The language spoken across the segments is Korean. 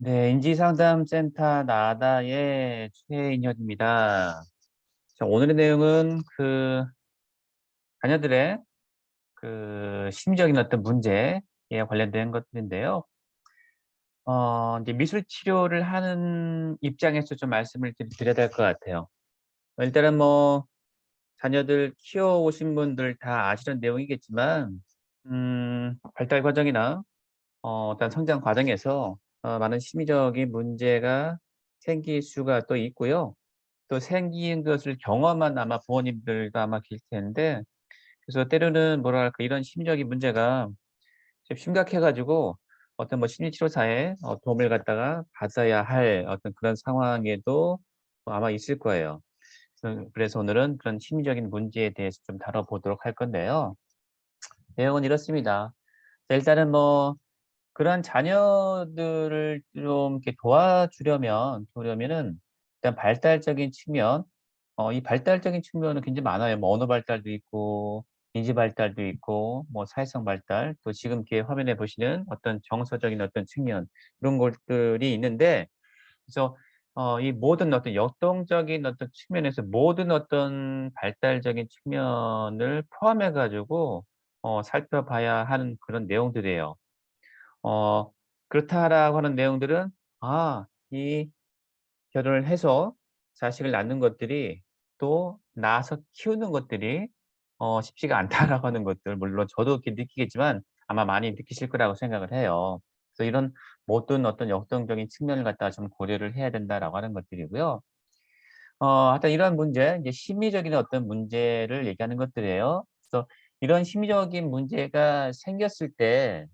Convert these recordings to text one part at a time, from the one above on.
네, 인지상담센터 나다의 최인혁입니다. 자, 오늘의 내용은 자녀들의 심리적인 어떤 문제에 관련된 것들인데요. 이제 미술 치료를 하는 입장에서 좀 말씀을 드려야 될 것 같아요. 일단은 자녀들 키워오신 분들 다 아시는 내용이겠지만, 발달 과정이나 어떤 성장 과정에서 많은 심리적인 문제가 생길 수가 또 있고요. 또 생긴 것을 경험한 아마 부모님들도 아마 계실 텐데, 그래서 때로는 뭐랄까 이런 심리적인 문제가 좀 심각해 가지고 어떤 심리치료사의 도움을 갖다가 받아야 할 어떤 그런 상황에도 아마 있을 거예요. 그래서 오늘은 그런 심리적인 문제에 대해서 좀 다뤄보도록 할 건데요. 내용은 이렇습니다. 자, 일단은 그런 자녀들을 좀 이렇게 도와주려면은 일단 발달적인 측면, 이 발달적인 측면은 굉장히 많아요. 언어 발달도 있고, 인지 발달도 있고, 사회성 발달, 또 지금 이렇게 화면에 보시는 어떤 정서적인 어떤 측면, 이런 것들이 있는데, 그래서 이 모든 어떤 역동적인 어떤 측면에서 모든 어떤 발달적인 측면을 포함해 가지고 살펴봐야 하는 그런 내용들이에요. 어 그렇다라고 하는 내용들은 이 결혼을 해서 자식을 낳는 것들이 또 낳아서 키우는 것들이 쉽지가 않다라고 하는 것들, 물론 저도 이렇게 느끼겠지만 아마 많이 느끼실 거라고 생각을 해요. 그래서 이런 모든 어떤 역동적인 측면을 갖다가 좀 고려를 해야 된다라고 하는 것들이고요. 하여튼 이러한 문제, 이제 심리적인 어떤 문제를 얘기하는 것들이에요. 그래서 이런 심리적인 문제가 생겼을 때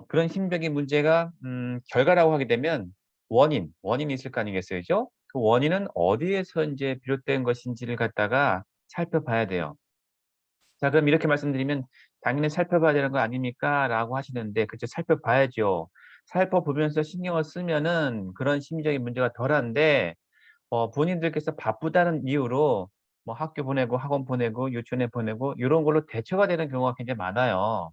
그런 심리적인 문제가 결과라고 하게 되면 원인이 있을 거 아니겠어요, 그죠? 그 원인은 어디에서 인제 비롯된 것인지를 갖다가 살펴봐야 돼요. 자, 그럼 이렇게 말씀드리면 "당연히 살펴봐야 되는 거 아닙니까?"라고 하시는데, 그쵸, 살펴봐야죠. 살펴보면서 신경을 쓰면은 그런 심리적인 문제가 덜한데, 본인들께서 바쁘다는 이유로 학교 보내고 학원 보내고 유치원에 보내고 요런 걸로 대처가 되는 경우가 굉장히 많아요.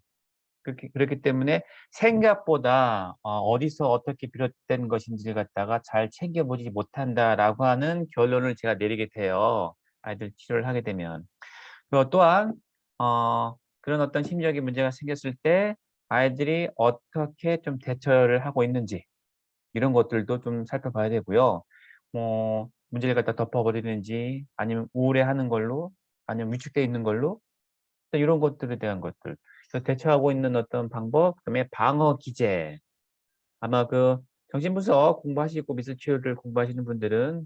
그렇기 때문에 생각보다 어디서 어떻게 비롯된 것인지를 갖다가 잘 챙겨보지 못한다라고 하는 결론을 제가 내리게 돼요, 아이들 치료를 하게 되면. 또한 그런 어떤 심리적인 문제가 생겼을 때 아이들이 어떻게 좀 대처를 하고 있는지, 이런 것들도 좀 살펴봐야 되고요. 문제를 갖다 덮어버리는지, 아니면 우울해하는 걸로, 아니면 위축돼 있는 걸로, 이런 것들에 대한 것들. 그래서 대처하고 있는 어떤 방법, 그다음에 방어 기제. 아마 정신분석 공부하시고 미술 치료를 공부하시는 분들은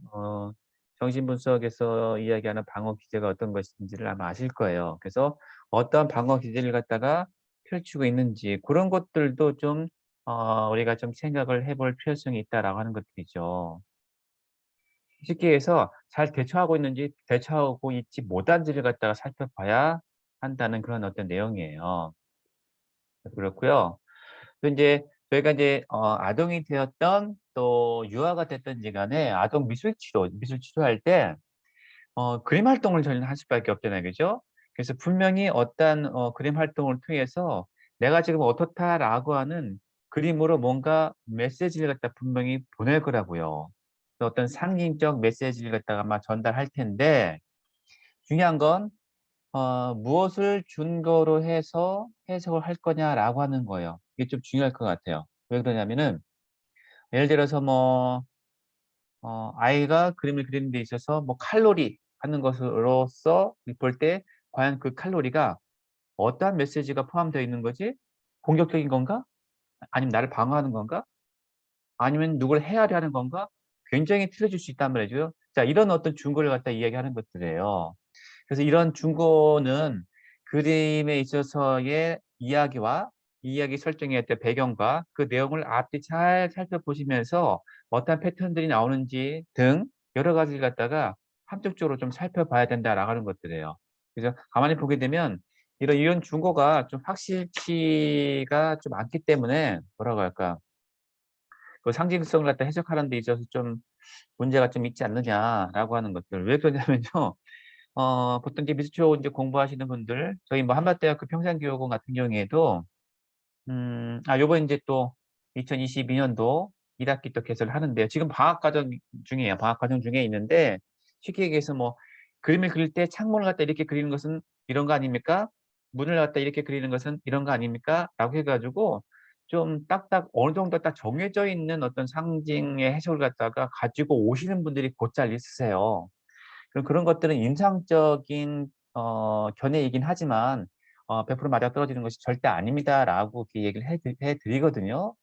정신분석에서 이야기하는 방어 기제가 어떤 것인지를 아마 아실 거예요. 그래서 어떠한 방어 기제를 갖다가 펼치고 있는지, 그런 것들도 좀 우리가 좀 생각을 해볼 필요성이 있다라고 하는 것들이죠. 쉽게 해서 잘 대처하고 있는지, 대처하고 있지 못한지를 갖다가 살펴봐야 한다는 그런 어떤 내용이에요. 그렇고요. 또 인제 저희가 이제 아동이 되었던 또 유아가 됐든지 간에 아동 미술 치료할 때 그림 활동을 저희는 할 수밖에 없잖아요. 그죠? 그래서 분명히 어떤 그림 활동을 통해서 '내가 지금 어떻다.'라고 하는 그림으로 뭔가 메시지를 갖다 분명히 보낼 거라고요. 또 어떤 상징적 메시지를 갖다가 아마 전달할 텐데, 중요한 건 무엇을 근거로 해서 해석을 할 거냐라고 하는 거예요. 이게 좀 중요할 것 같아요. 왜 그러냐면은, 예를 들어서 아이가 그림을 그리는 데 있어서 칼로리 하는 것으로서 볼 때 과연 그 칼로리가 어떠한 메시지가 포함되어 있는 거지? 공격적인 건가? 아니면 나를 방어하는 건가? 아니면 누구를 헤아려 하는 건가? 굉장히 틀려질 수 있단 말이죠. 자, 이런 어떤 중거를 갖다 이야기하는 것들이에요. 그래서 이런 중고는 그림에 있어서의 이야기와 이야기 설정의 어떤 배경과 그 내용을 앞뒤 잘 살펴보시면서 어떠한 패턴들이 나오는지 등 여러 가지를 갖다가 함축적으로 좀 살펴봐야 된다라고 하는 것들이에요. 그래서 가만히 보게 되면 이런 중고가 좀 확실치가 좀 않기 때문에, 뭐라고 할까, 그 상징성을 갖다 해석하는 데 있어서 좀 문제가 좀 있지 않느냐라고 하는 것들. 왜 그러냐면요. 보통 이제 미술치료 인제 공부하시는 분들, 저희 한밭대학교 평산교육원 같은 경우에도 요번 인제 또 2022 년도 1학기 또 개설을 하는데요. 지금 방학 과정 중이에요. 방학 과정 중에 있는데 쉽게 얘기해서 뭐 그림을 그릴 때 창문을 갖다 이렇게 그리는 것은 이런 거 아닙니까? 문을 갖다 이렇게 그리는 것은 이런 거 아닙니까? 라고 해 가지고 좀 딱딱 어느 정도 딱 정해져 있는 어떤 상징의 해석을 갖다가 가지고 오시는 분들이 곧잘 있으세요. 그럼 그런 것들은 인상적인 견해이긴 하지만 100% 맞아떨어지는 것이 절대 아닙니다라고 이렇게 얘기를 해 드리거든요.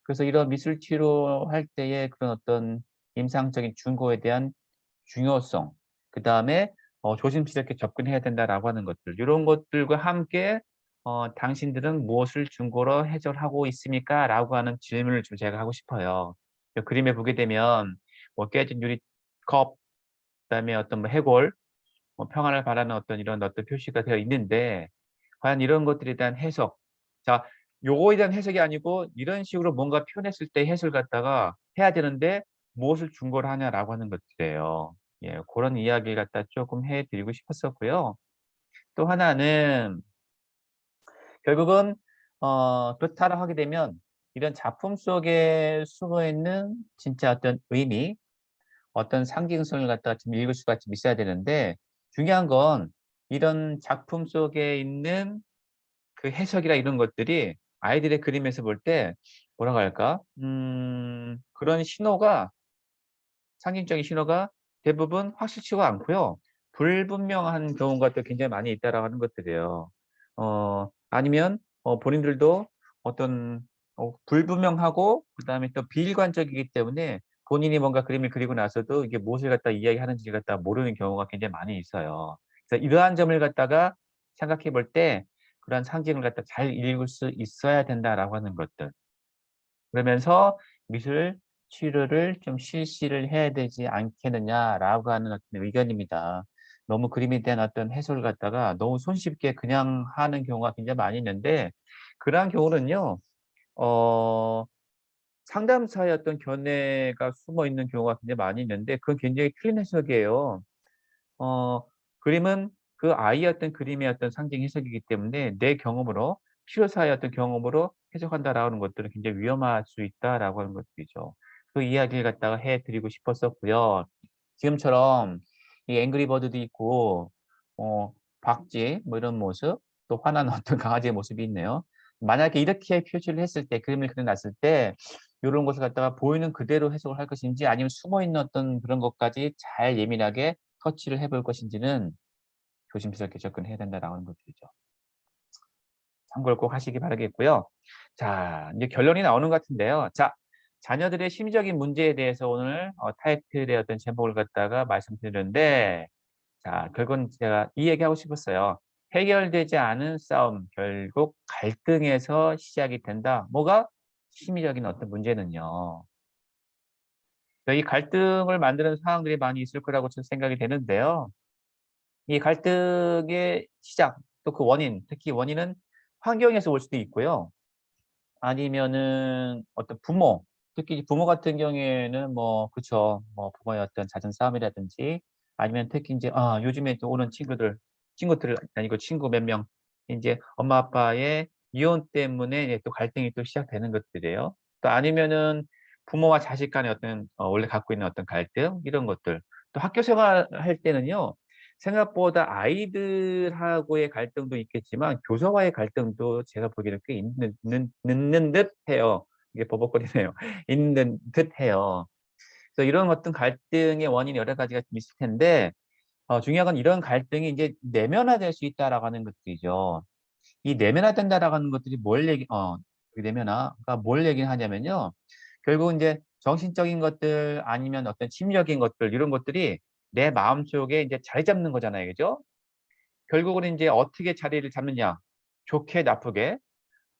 그래서 이런 미술 치료할 때의 그런 어떤 임상적인 준거에 대한 중요성, 그다음에 조심스럽게 접근해야 된다라고 하는 것들, 요런 것들과 함께 "당신들은 무엇을 준거로 해설하고 있습니까?"라고 하는 질문을 좀 제가 하고 싶어요. 그 그림에 보게 되면 뭐 깨진 유리컵, 그다음에 어떤 뭐 해골, 뭐 평안을 바라는 어떤 이런 어떤 표시가 되어 있는데 과연 이런 것들에 대한 해석, 자 요거에 대한 해석이 아니고 이런 식으로 뭔가 표현했을 때 해석을 갖다가 해야 되는데 무엇을 준거로 하냐라고 하는 것들이에요. 예, 고런 이야기를 갖다 쪼끔 해 드리고 싶었었고요. 또 하나는 결국은 그렇다고 하게 되면 이런 작품 속에 숨어 있는 진짜 어떤 의미, 어떤 상징성을 갖다가 좀 읽을 수가 좀 있어야 되는데 중요한 건 이런 작품 속에 있는 그 해석이나 이런 것들이 아이들의 그림에서 볼 때 뭐라고 할까? 그런 신호가 상징적인 신호가 대부분 확실치가 않고요. 불분명한 경우가 또 굉장히 많이 있다라고 하는 것들이에요. 아니면 본인들도 어떤 불분명하고 그다음에 또 비일관적이기 때문에 본인이 뭔가 그림을 그리고 나서도 이게 무엇을 갖다 이야기하는지를 갖다 모르는 경우가 굉장히 많이 있어요. 그래서 이러한 점을 갖다가 생각해 볼 때 그러한 상징을 갖다 잘 읽을 수 있어야 된다라고 하는 것들. 그러면서 '미술 치료를 좀 실시를 해야 되지 않겠느냐.'라고 하는 어떤 의견입니다. 너무 그림에 대한 어떤 해석을 갖다가 너무 손쉽게 그냥 하는 경우가 굉장히 많이 있는데 그러한 경우는요. 어 상담사의 어떤 견해가 숨어 있는 경우가 굉장히 많이 있는데 그건 굉장히 틀린 해석이에요. 어 그림은 그 아이의 어떤 그림의 어떤 상징 해석이기 때문에 내 경험으로 치료사의 어떤 경험으로 해석한다라는 것들은 굉장히 위험할 수 있다라고 하는 것들이죠. 그 이야기를 갖다가 해 드리고 싶었었고요. 지금처럼 이 앵그리 버드도 있고 박쥐 뭐 이런 모습, 또 화난 어떤 강아지의 모습이 있네요. 만약에 이렇게 표시를 했을 때 그림을 그려 놨을 때 요런 것을 갖다가 보이는 그대로 해석을 할 것인지 아니면 숨어 있는 어떤 그런 것까지 잘 예민하게 터치를 해볼 것인지는 조심스럽게 접근해야 된다라는 것들이죠. 참고를 꼭 하시기 바라겠고요. 자, 이제 결론이 나오는 것 같은데요. 자, 자녀들의 심리적인 문제에 대해서 오늘 타이틀의 어떤 제목을 갖다가 말씀드렸는데 자, 결국은 제가 이 얘기하고 싶었어요. 해결되지 않은 싸움, 결국 갈등에서 시작이 된다. 뭐가? 심리적인 어떤 문제는요. 이 갈등을 만드는 상황들이 많이 있을 거라고 저는 생각이 되는데요. 이 갈등의 시작, 또 그 원인, 특히 원인은 환경에서 올 수도 있고요. 아니면은 어떤 부모, 특히 부모 같은 경우에는 뭐 그쵸. 뭐 부모의 어떤 잦은 싸움이라든지 아니면 특히 인제 요즘에 또 오는 친구들 아니고 친구 몇 명 인제 엄마 아빠의 이혼 때문에 예 또 갈등이 또 시작되는 것들이에요. 또 아니면은 부모와 자식 간의 어떤 원래 갖고 있는 어떤 갈등 이런 것들. 또 학교 생활할 때는요. 생각보다 아이들하고의 갈등도 있겠지만 교사와의 갈등도 제가 보기에는 꽤 있는 듯해요. 이게 버벅거리네요. 있는 듯해요. 그래서 이런 어떤 갈등의 원인이 여러 가지가 좀 있을 텐데 중요한 건 이런 갈등이 인제 내면화될 수 있다라고 하는 것들이죠. 이 내면화된다라고 하는 것들이 뭘 그 내면화가 뭘 얘기하냐면요. 결국은 인제 정신적인 것들 아니면 어떤 심리적인 것들 이런 것들이 내 마음속에 인제 자리 잡는 거잖아요. 그죠? 결국은 인제 어떻게 자리를 잡느냐. 좋게 나쁘게.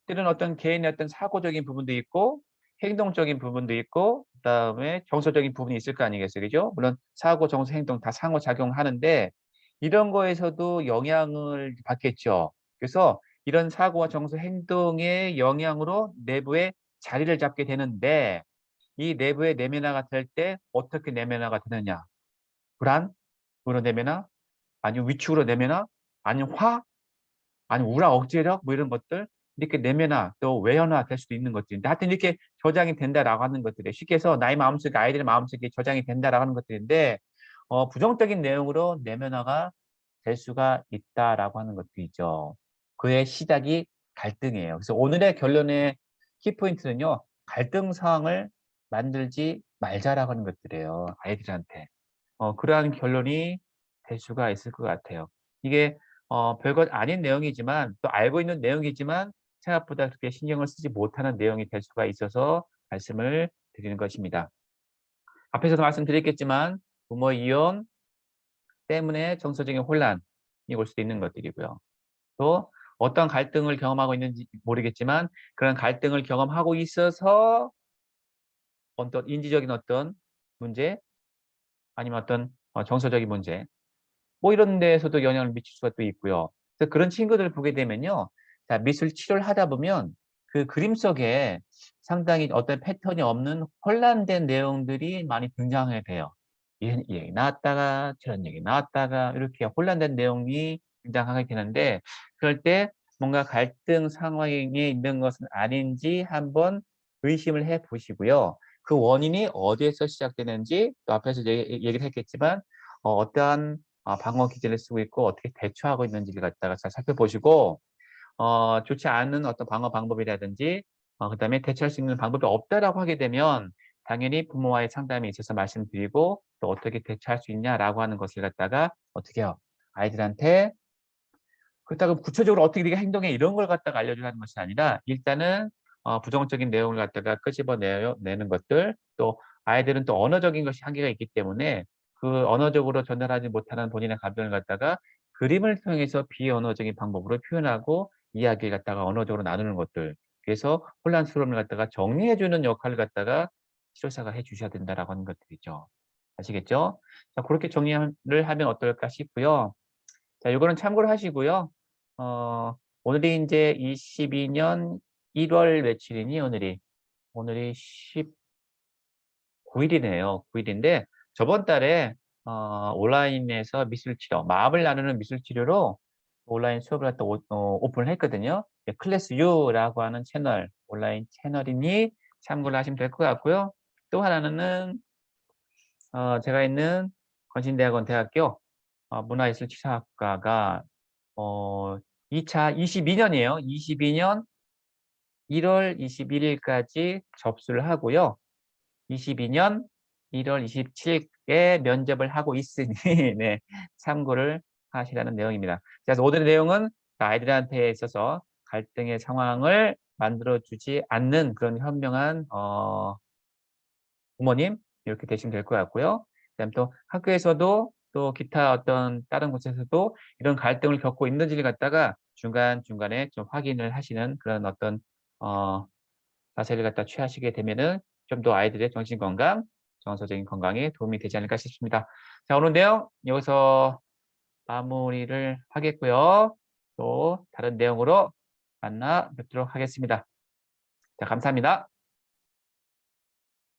때로는 어떤 개인의 어떤 사고적인 부분도 있고 행동적인 부분도 있고 그다음에 정서적인 부분이 있을 거 아니겠어요. 그죠? 물론 사고, 정서, 행동 다 상호작용하는데 이런 거에서도 영향을 받겠죠. 그래서 이런 사고와 정서, 행동의 영향으로 내부에 자리를 잡게 되는데 이 내부의 내면화가 될 때 어떻게 내면화가 되느냐. 불안으로 내면화, 아니면 위축으로 내면화, 아니면 화, 아니면 우라 억제력 뭐 이런 것들 이렇게 내면화 또 외연화 될 수도 있는 것들인데 하여튼 이렇게 저장이 된다라고 하는 것들이 쉽게 해서 나의 마음속에 아이들의 마음속에 저장이 된다라고 하는 것들인데 부정적인 내용으로 내면화가 될 수가 있다라고 하는 것도 있죠. 그의 시작이 갈등이에요. 그래서 오늘의 결론의 키포인트는요. 갈등 상황을 만들지 말자라고 하는 것들이에요. 아이들한테. 그러한 결론이 될 수가 있을 것 같아요. 이게 별것 아닌 내용이지만 또 알고 있는 내용이지만 생각보다 그렇게 신경을 쓰지 못하는 내용이 될 수가 있어서 말씀을 드리는 것입니다. 앞에서도 말씀드렸겠지만 부모 이혼 때문에 정서적인 혼란이 올 수도 있는 것들이고요. 또 어떤 갈등을 경험하고 있는지 모르겠지만 그런 갈등을 경험하고 있어서 어떤 인지적인 어떤 문제 아니면 어떤 정서적인 문제 뭐 이런 데에서도 영향을 미칠 수가 또 있고요. 그래서 그런 친구들을 보게 되면요. 자, 미술 치료를 하다 보면 그 그림 속에 상당히 어떤 패턴이 없는 혼란된 내용들이 많이 등장하게 돼요. 이 얘기 나왔다가 저런 얘기 나왔다가 이렇게 혼란된 내용이 등장하게 되는데 그럴 때 뭔가 갈등 상황에 있는 것은 아닌지 한번 의심을 해 보시고요. 그 원인이 어디에서 시작되는지 또 앞에서 얘기를 했겠지만 어떠한 방어 기제를 쓰고 있고 어떻게 대처하고 있는지를 갖다가 잘 살펴보시고 좋지 않은 어떤 방어 방법이라든지 그다음에 대처할 수 있는 방법이 없다라고 하게 되면 당연히 부모와의 상담에 있어서 말씀드리고 또 어떻게 대처할 수 있냐라고 하는 것을 갖다가 어떻게 해요? 아이들한테 그렇다고 구체적으로 어떻게 네가 행동해 이런 걸 갖다가 알려주라는 것이 아니라 일단은 부정적인 내용을 갖다가 끄집어내는 것들 또 아이들은 또 언어적인 것이 한계가 있기 때문에 그 언어적으로 전달하지 못하는 본인의 감정을 갖다가 그림을 통해서 비언어적인 방법으로 표현하고 이야기를 갖다가 언어적으로 나누는 것들 그래서 혼란스러움을 갖다가 정리해 주는 역할을 갖다가 치료사가 해 주셔야 된다라고 하는 것들이죠. 아시겠죠? 자, 그렇게 정리를 하면 어떨까 싶고요. 자, 요거는 참고를 하시고요. 어, 오늘이 인제 22년 1월 며칠이니 오늘이? 오늘이 19 일이네요. 9 일인데 저번 달에 온라인에서 미술치료, 마음을 나누는 미술치료로 온라인 수업을 갖다 오픈을 했거든요. 예 클래스 U라고 하는 채널, 온라인 채널이니 참고를 하시면 될 것 같고요. 또 하나는 제가 있는 건신대학원 대학교 문화예술치사학과가 어 2차 22년이에요. 22년 1월 21일까지 접수를 하고요. 22년 1월 27일에 면접을 하고 있으니 네, 참고를 하시라는 내용입니다. 그래서 오늘의 내용은 아이들한테 있어서 갈등의 상황을 만들어 주지 않는 그런 현명한 부모님 이렇게 되시면 될 것 같고요. 그다음에 또 학교에서도 또 기타 어떤 다른 곳에서도 이런 갈등을 겪고 있는지를 갖다가 중간중간에 좀 확인을 하시는 그런 어떤 어 자세를 갖다 취하시게 되면은 좀 더 아이들의 정신 건강, 정서적인 건강에 도움이 되지 않을까 싶습니다. 자, 오늘 내용 여기서 마무리를 하겠고요. 또 다른 내용으로 만나 뵙도록 하겠습니다. 자, 감사합니다.